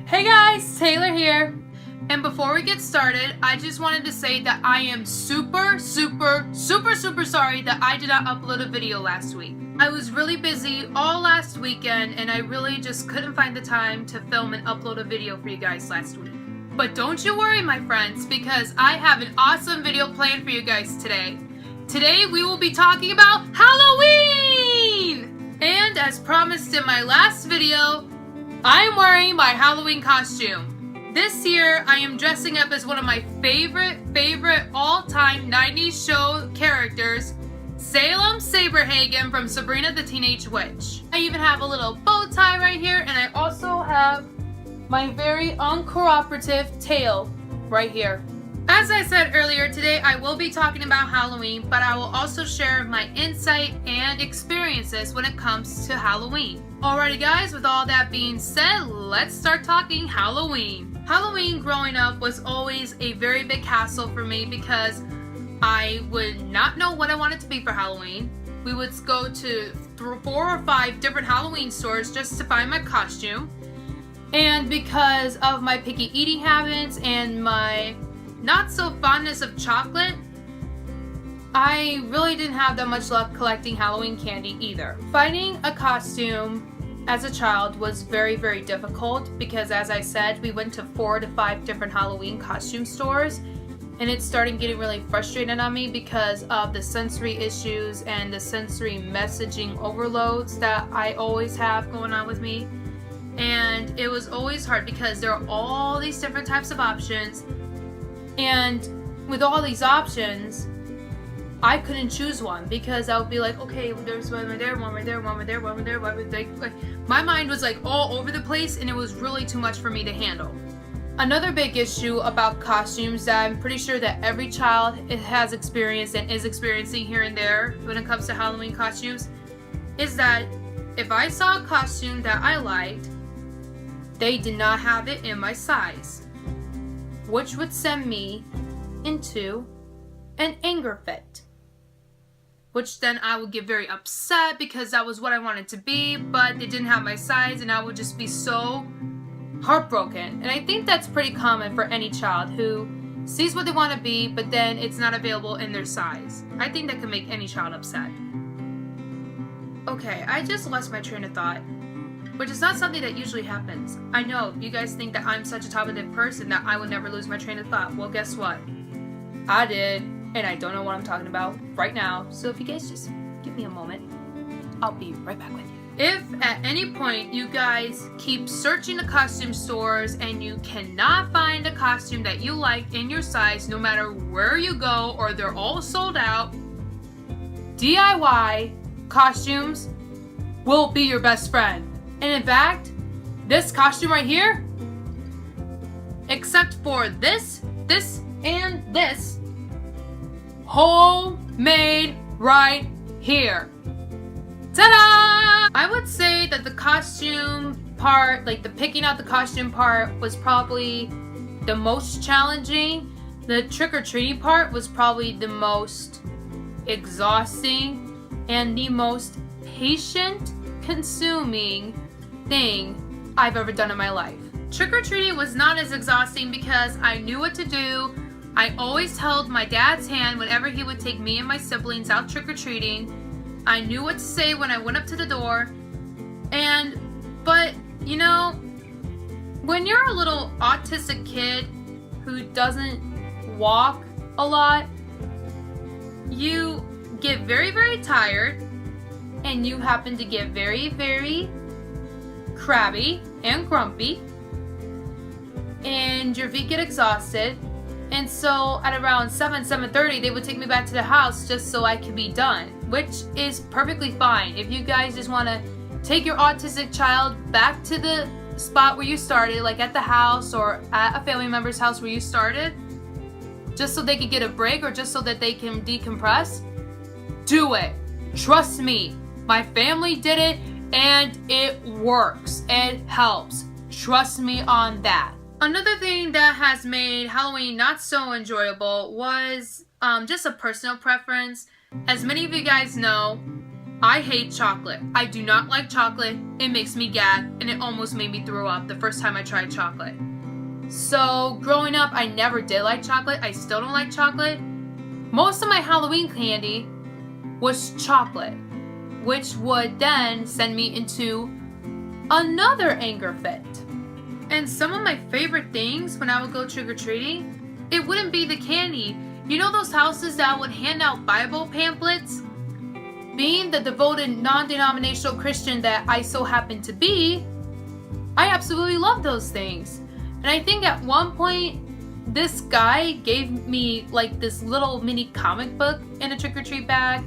Hey guys, Taylor here. And before we get started, I just wanted to say that I am super sorry that I did not upload a video last week. I was really busy all last weekend and I really just couldn't find the time to film and upload a video for you guys last week. But don't you worry, my friends, because I have an awesome video planned for you guys today. Today we will be talking about Halloween! And as promised in my last video, I am wearing my Halloween costume. This year, I am dressing up as one of my favorite all-time 90s show characters, Salem Saberhagen from Sabrina the Teenage Witch. I even have a little bow tie right here, and I also have my very uncooperative tail right here. As I said earlier, today I will be talking about Halloween, but I will also share my insight and experiences when it comes to Halloween. Alrighty guys, with all that being said, let's start talking Halloween. Halloween growing up was always a very big hassle for me because I would not know what I wanted to be for Halloween. We would go to 4 or 5 different Halloween stores just to find my costume. And because of my picky eating habits and my not so fondness of chocolate, I really didn't have that much luck collecting Halloween candy either. Finding a costume as a child was very difficult because, as I said, we went to 4 to 5 different Halloween costume stores, and it started getting really frustrating on me because of the sensory issues and the sensory messaging overloads that I always have going on with me. And it was always hard because there are all these different types of options, and with all these options, I couldn't choose one because I would be like, okay, there's one right there, one right there, one right there, one right there, one right there. Like, my mind was like all over the place, and it was really too much for me to handle. Another big issue about costumes that I'm pretty sure that every child has experienced and is experiencing here and there when it comes to Halloween costumes is that if I saw a costume that I liked, they did not have it in my size, which would send me into an anger fit, which then I would get very upset because that was what I wanted to be, but they didn't have my size, and I would just be so heartbroken. And I think that's pretty common for any child who sees what they want to be, but then it's not available in their size. I think that could make any child upset. Okay, I just lost my train of thought, which is not something that usually happens. I know, you guys think that I'm such a talkative person that I would never lose my train of thought. Well, guess what? I did, and I don't know what I'm talking about right now. So if you guys just give me a moment, I'll be right back with you. If at any point you guys keep searching the costume stores and you cannot find a costume that you like in your size, no matter where you go or they're all sold out, DIY costumes will be your best friend. And in fact, this costume right here, except for this, and this, homemade right here. Ta-da! I would say that the costume part, like the picking out the costume part, was probably the most challenging. The trick-or-treating part was probably the most exhausting and the most patient-consuming thing I've ever done in my life. Trick-or-treating was not as exhausting because I knew what to do. I always held my dad's hand whenever he would take me and my siblings out trick-or-treating. I knew what to say when I went up to the door. But you know, when you're a little autistic kid who doesn't walk a lot, you get very tired, and you happen to get very crabby and grumpy, and your feet get exhausted. And so at around 7:30 they would take me back to the house just so I could be done, which is perfectly fine. If you guys just want to take your autistic child back to the spot where you started, like at the house or at a family member's house where you started, just so they could get a break or just so that they can decompress, do it. Trust me, my family did it and it works. It helps. Trust me on that. Another thing that has made Halloween not so enjoyable was just a personal preference. As many of you guys know, I hate chocolate. I do not like chocolate. It makes me gag, and it almost made me throw up the first time I tried chocolate. So growing up, I never did like chocolate. I still don't like chocolate. Most of my Halloween candy was chocolate, which would then send me into another anger fit. And some of my favorite things when I would go trick-or-treating, it wouldn't be the candy. You know those houses that would hand out Bible pamphlets? Being the devoted non-denominational Christian that I so happen to be, I absolutely love those things. And I think at one point, this guy gave me like this little mini comic book in a trick-or-treat bag,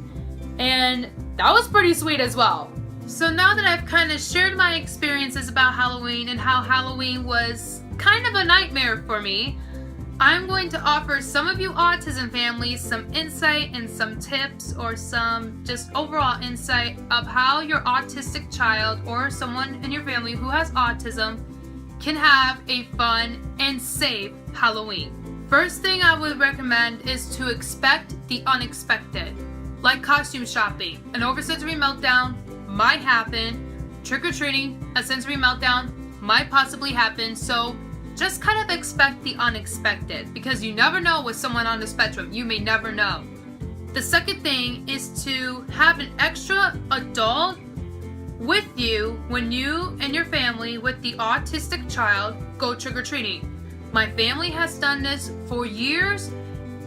and that was pretty sweet as well. So now that I've kind of shared my experiences about Halloween and how Halloween was kind of a nightmare for me, I'm going to offer some of you autism families some insight and some tips or some just overall insight of how your autistic child or someone in your family who has autism can have a fun and safe Halloween. First thing I would recommend is to expect the unexpected. Like costume shopping, an oversensory meltdown might happen. Trick-or-treating, a sensory meltdown might possibly happen. So just kind of expect the unexpected, because you never know with someone on the spectrum. You may never know. The second thing is to have an extra adult with you when you and your family with the autistic child go trick-or-treating. My family has done this for years,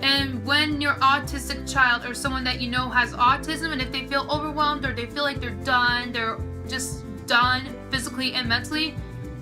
and when your autistic child or someone that you know has autism, and if they feel overwhelmed or they feel like they're just done physically and mentally,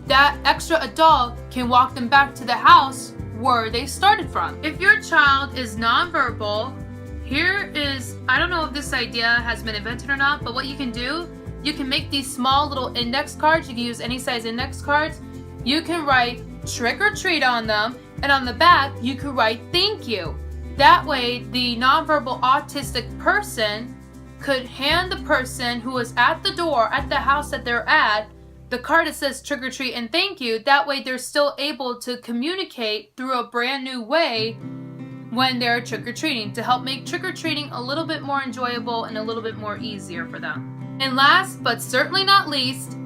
that extra adult can walk them back to the house where they started from. If your child is nonverbal, here is, I don't know if this idea has been invented or not, but what you can do, you can make these small little index cards. You can use any size index cards. You can write trick or treat on them, and on the back you can write thank you. That way the nonverbal autistic person could hand the person who is at the door at the house that they're at the card that says trick or treat and thank you. That way they're still able to communicate through a brand new way when they're trick-or-treating, to help make trick-or-treating a little bit more enjoyable and a little bit more easier for them. And last but certainly not least,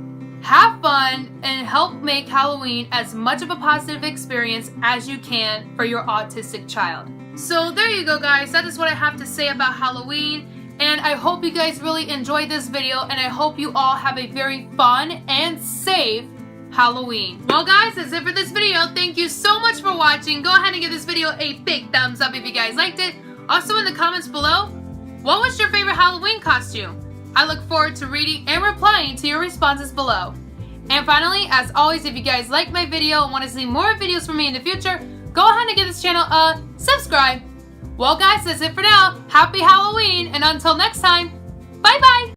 have fun and help make Halloween as much of a positive experience as you can for your autistic child. So there you go, guys. That is what I have to say about Halloween. And I hope you guys really enjoyed this video, and I hope you all have a very fun and safe Halloween. Well guys, that's it for this video. Thank you so much for watching. Go ahead and give this video a big thumbs up if you guys liked it. Also in the comments below, what was your favorite Halloween costume? I look forward to reading and replying to your responses below. And finally, as always, if you guys like my video and want to see more videos from me in the future, go ahead and give this channel a subscribe. Well guys, that's it for now. Happy Halloween, and until next time, bye bye!